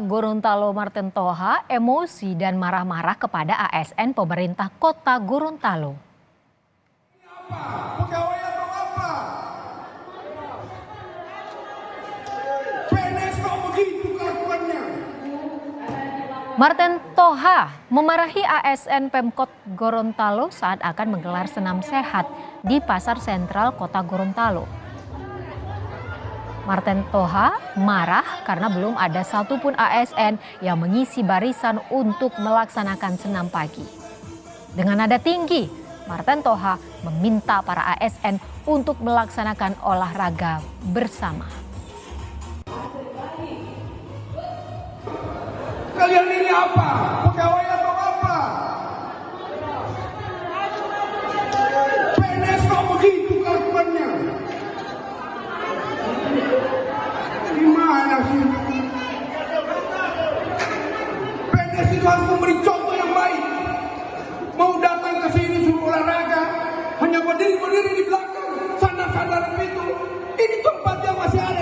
Gorontalo Marten Toha emosi dan marah-marah kepada ASN pemerintah Kota Gorontalo. Pegawai atau apa? PNS kok begitu kelakuannya? Marten Toha memarahi ASN Pemkot Gorontalo saat akan menggelar senam sehat di Pasar Sentral Kota Gorontalo. Marten Toha marah karena belum ada satupun ASN yang mengisi barisan untuk melaksanakan senam pagi. Dengan nada tinggi, Marten Toha meminta para ASN untuk melaksanakan olahraga bersama. Kalian ini apa? Pegawai atau apa? PNS kok begitu kelakuannya? Gimana sih? PNS itu harus memberi contoh yang baik. Mau datang ke sini suruh olahraga, hanya berdiri di belakang, sana-sana itu. Ini tempat yang masih ada